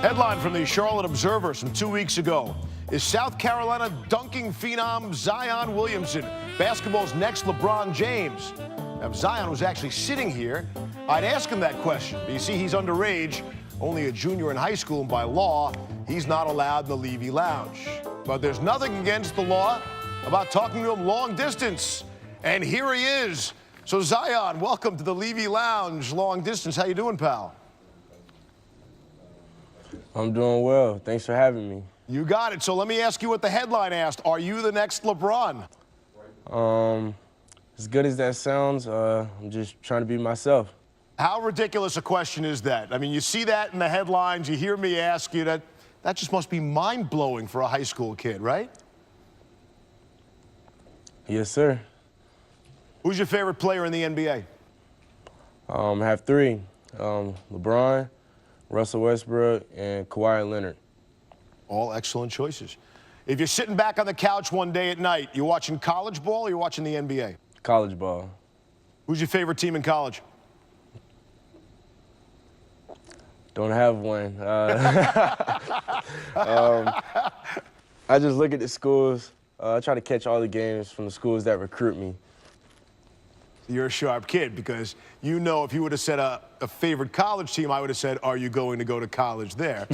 Headline from the Charlotte Observer some 2 weeks ago. Is South Carolina dunking phenom Zion Williamson basketball's next LeBron James? Now, if Zion was actually sitting here, I'd ask him that question. But you see, he's underage, only a junior in high school, and by law, he's not allowed in the Levy Lounge. But there's nothing against the law about talking to him long distance. And here he is. So Zion, welcome to the Levy Lounge, long distance. How you doing, pal? I'm doing well. Thanks for having me. You got it. So let me ask you what the headline asked. Are you the next LeBron? As good as that sounds, I'm just trying to be myself. How ridiculous a question is that? I mean, you see that in the headlines, you hear me ask you that. That just must be mind-blowing for a high school kid, right? Yes, sir. Who's your favorite player in the NBA? I have three. LeBron, Russell Westbrook, and Kawhi Leonard. All excellent choices. If you're sitting back on the couch one day at night, you watching college ball or you watching the NBA? College ball. Who's your favorite team in college? Don't have one. I just look at the schools. I try to catch all the games from the schools that recruit me. You're a sharp kid because you know if you would have said a favorite college team, I would have said, are you going to go to college there?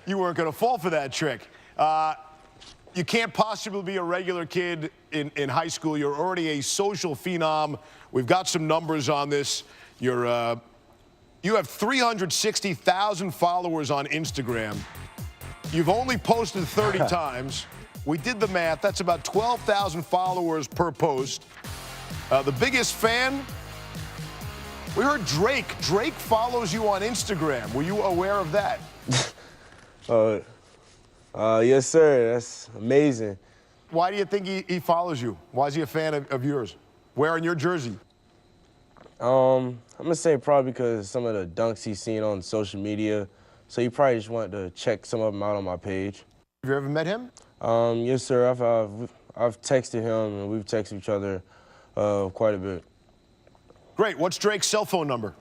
you weren't going to fall for that trick. You can't possibly be a regular kid in high school. You're already a social phenom. We've got some numbers on this. You have 360,000 followers on Instagram. You've only posted 30 times. We did the math. That's about 12,000 followers per post. The biggest fan, we heard Drake. Drake follows you on Instagram. Were you aware of that? Yes, sir. That's amazing. Why do you think he follows you? Why is he a fan of yours? Wearing your jersey? I'm going to say probably because some of the dunks he's seen on social media. So he probably just wanted to check some of them out on my page. Have you ever met him? Yes, sir. I've texted him, and we've texted each other quite a bit. Great. What's Drake's cell phone number?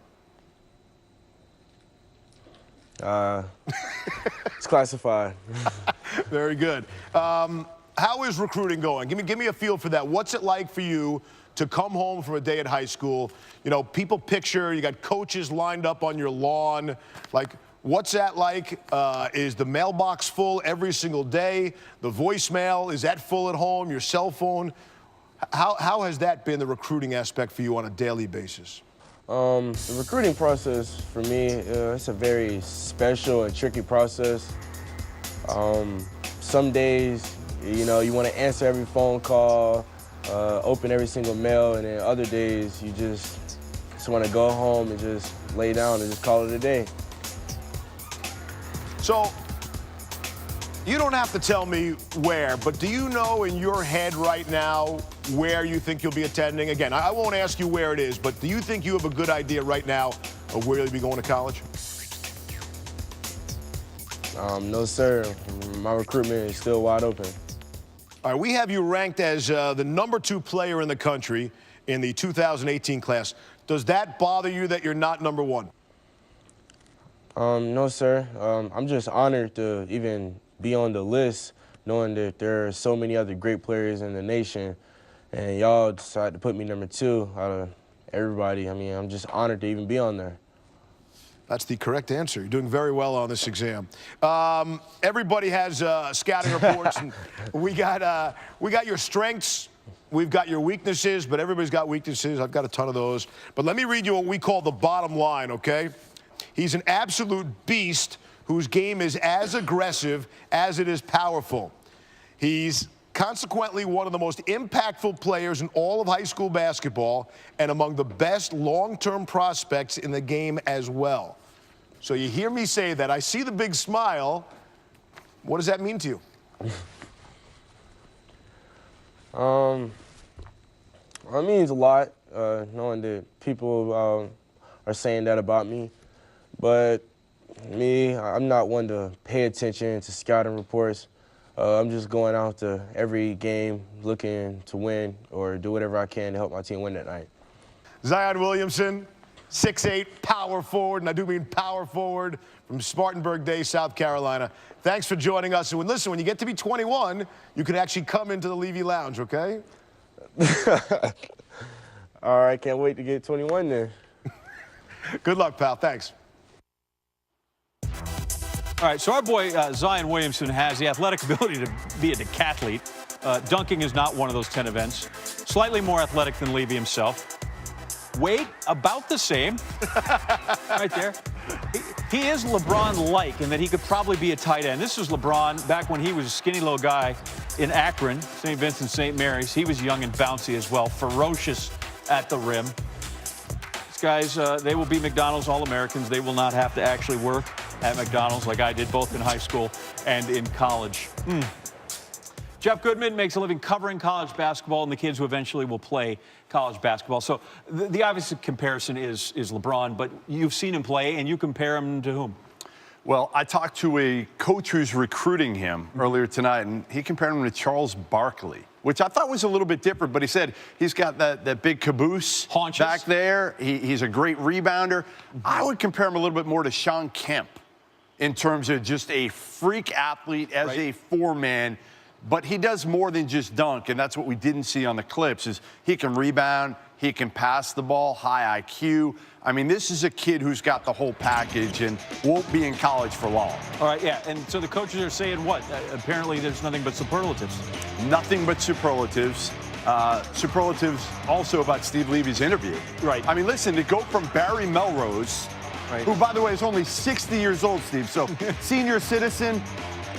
It's classified. Very good. How is recruiting going? Give me a feel for that. What's it like for you to come home from a day at high school? You know, people picture you got coaches lined up on your lawn. Like, what's that like? Is the mailbox full every single day? The voicemail, is that full at home? Your cell phone? How has that been, the recruiting aspect for you on a daily basis? The recruiting process for me, it's a very special and tricky process. Some days, you know, you want to answer every phone call, open every single mail, and then other days you just want to go home and just lay down and just call it a day. So, you don't have to tell me where, but do you know in your head right now where you think you'll be attending? Again, I won't ask you where it is, but do you think you have a good idea right now of where you'll be going to college? No, sir. My recruitment is still wide open. All right, we have you ranked as the #2 player in the country in the 2018 class. Does that bother you that you're not #1? No, sir. I'm just honored to even be on the list, knowing that there are so many other great players in the nation, and y'all decided to put me #2 out of everybody. I mean, I'm just honored to even be on there. That's the correct answer. You're doing very well on this exam. Everybody has scouting reports, and we got your strengths, we've got your weaknesses, but everybody's got weaknesses. I've got a ton of those. But let me read you what we call the bottom line, okay? He's an absolute beast whose game is as aggressive as it is powerful. He's consequently one of the most impactful players in all of high school basketball and among the best long-term prospects in the game as well. So you hear me say that. I see the big smile. What does that mean to you? It means a lot, knowing that people are saying that about me. But me, I'm not one to pay attention to scouting reports. I'm just going out to every game looking to win or do whatever I can to help my team win that night. Zion Williamson, 6'8", power forward, and I do mean power forward, from Spartanburg Day, South Carolina. Thanks for joining us. And listen, when you get to be 21, you can actually come into the Levy Lounge, okay? All right, can't wait to get 21 then. Good luck, pal. Thanks. All right, so our boy Zion Williamson has the athletic ability to be a decathlete. Dunking is not one of those 10 events. Slightly more athletic than Levy himself. Weight, about the same. Right there. He is LeBron-like in that he could probably be a tight end. This is LeBron back when he was a skinny little guy in Akron, St. Vincent, St. Mary's. He was young and bouncy as well, ferocious at the rim. These guys, they will be McDonald's All-Americans. They will not have to actually work at McDonald's like I did both in high school and in college. Jeff Goodman makes a living covering college basketball and the kids who eventually will play college basketball. So the obvious comparison is LeBron, but you've seen him play, and you compare him to whom? Well, I talked to a coach who's recruiting him earlier tonight, and he compared him to Charles Barkley, which I thought was a little bit different, but he said he's got that big caboose haunches back there. He's a great rebounder. I would compare him a little bit more to Shawn Kemp in terms of just a freak athlete as a four-man. But he does more than just dunk, and that's what we didn't see on the clips, is he can rebound, he can pass the ball, high IQ. I mean, this is a kid who's got the whole package and won't be in college for long. All right, yeah, and so the coaches are saying what? Apparently there's nothing but superlatives. Nothing but superlatives. Superlatives also about Steve Levy's interview. Right. I mean, listen, to go from Barry Melrose, who, by the way, is only 60 years old, Steve, so senior citizen,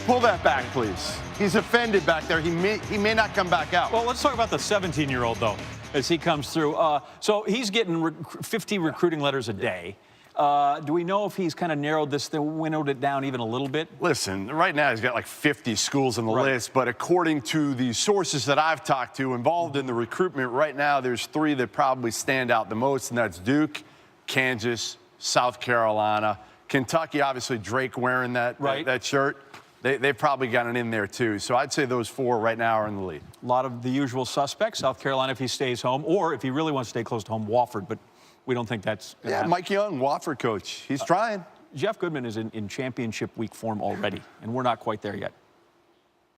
pull that back, please. He's offended back there. He may not come back out. Well, let's talk about the 17-year-old, though, as he comes through. So he's getting 50 recruiting letters a day. Do we know if he's kind of winnowed it down even a little bit? Listen, right now he's got like 50 schools on the list, but according to the sources that I've talked to involved in the recruitment, right now there's 3 that probably stand out the most, and that's Duke, Kansas, South Carolina, Kentucky. Obviously, Drake wearing that shirt. They've probably got it in there, too. So I'd say those 4 right now are in the lead. A lot of the usual suspects. South Carolina if he stays home, or if he really wants to stay close to home, Wofford. But we don't think that's going to happen. Mike Young, Wofford coach. He's trying. Jeff Goodman is in championship week form already, and we're not quite there yet.